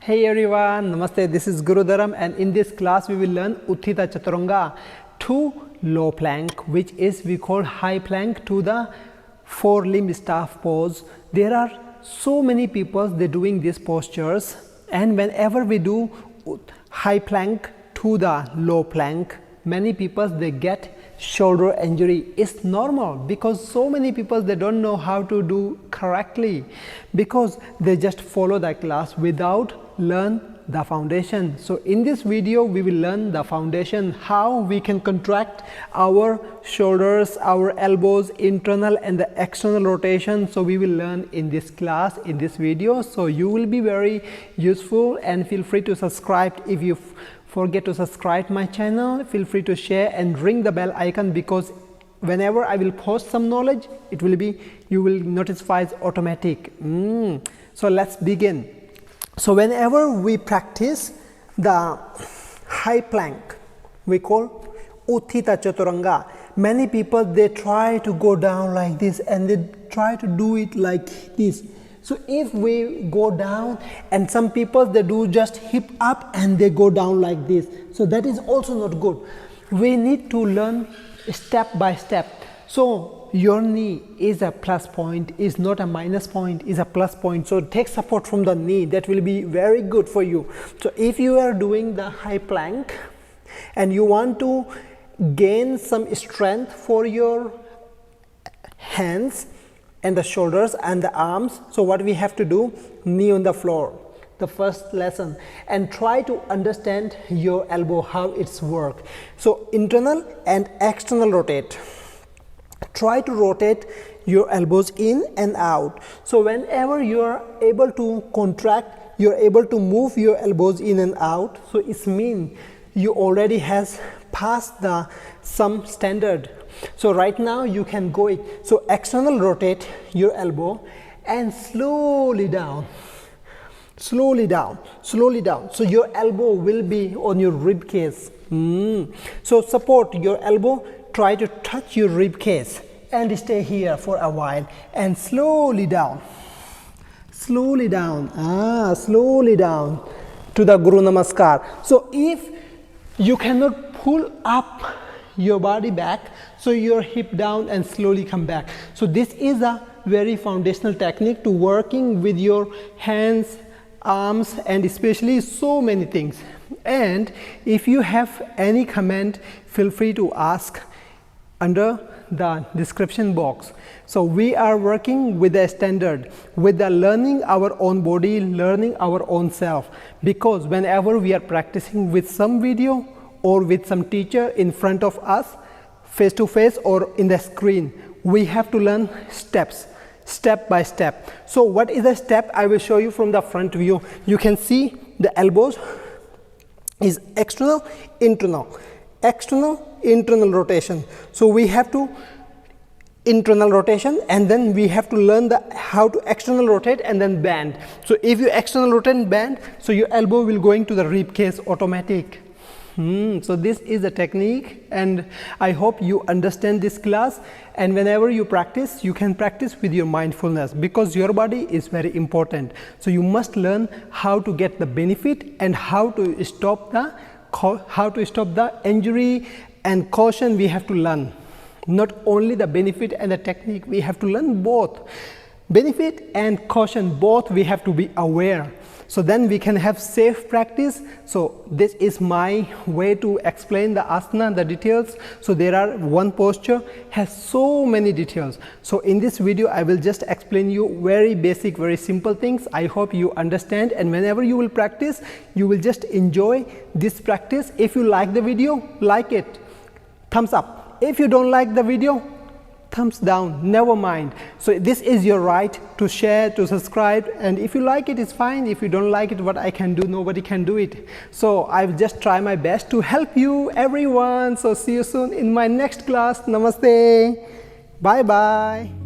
Hey everyone, Namaste, this is Guru Dharam, and in this class we will learn Utthita Chaturanga to low plank, which is we call high plank to the four limb staff pose. There are so many people they doing these postures, and whenever we do high plank to the low plank, many people they get shoulder injury. It's normal because so many people they don't know how to do correctly because they just follow the class without learn the foundation. So in this video we will learn the foundation, how we can contract our shoulders, our elbows, internal and the external rotation. So we will learn in this class, in this video. So you will be very useful, and feel free to subscribe. If you forget to subscribe my channel, feel free to share and ring the bell icon, because whenever I will post some knowledge, it will be, you will notify automatic. So let's begin. So whenever we practice the high plank, we call Utthita Chaturanga. Many people they try to go down like this and they try to do it like this. So if we go down, and some people they do just hip up and they go down like this, so that is also not good. We need to learn step by step. So your knee is a plus point, is not a minus point, is a plus point. So take support from the knee, that will be very good for you. So if you are doing the high plank and you want to gain some strength for your hands and the shoulders and the arms, so what we have to do, knee on the floor, the first lesson, and try to understand your elbow, how it's work. So internal and external rotate. Try to rotate your elbows in and out. So whenever you are able to contract, you are able to move your elbows in and out, so it means you already has passed the some standard. So right now you can go it. So external rotate your elbow and slowly down, slowly down, slowly down. So your elbow will be on your rib cage. So support your elbow, try to touch your rib cage and stay here for a while, and slowly down, slowly down, slowly down to the Guru Namaskar. So if you cannot pull up your body back, so your hip down and slowly come back. So this is a very foundational technique to working with your hands, arms, and especially so many things. And if you have any comment, feel free to ask under the description box. So we are working with a standard, with the learning our own body, learning our own self, because whenever we are practicing with some video or with some teacher in front of us, face to face or in the screen, we have to learn steps, step by step. So what is the step? I will show you from the front view. You can see the elbows is external, internal, external, internal rotation. So we have to internal rotation, and then we have to learn the how to external rotate and then bend. So if you external rotate and bend, so your elbow will going to the rib cage automatic. So this is a technique, and I hope you understand this class. And whenever you practice, you can practice with your mindfulness, because your body is very important. So you must learn how to get the benefit and how to stop the injury and caution. We have to learn not only the benefit and the technique, we have to learn both. Benefit and caution, both we have to be aware. So then we can have safe practice. So this is my way to explain the asana, the details. So there are one posture has so many details. So in this video I will just explain you very basic, very simple things. I hope you understand, and whenever you will practice, you will just enjoy this practice. If you like the video, like it, thumbs up. If you don't like the video, thumbs down, never mind. So this is your right to share, to subscribe, and if you like it, it's fine. If you don't like it, what I can do, nobody can do it. So I will just try my best to help you, everyone. So see you soon in my next class. Namaste. Bye bye.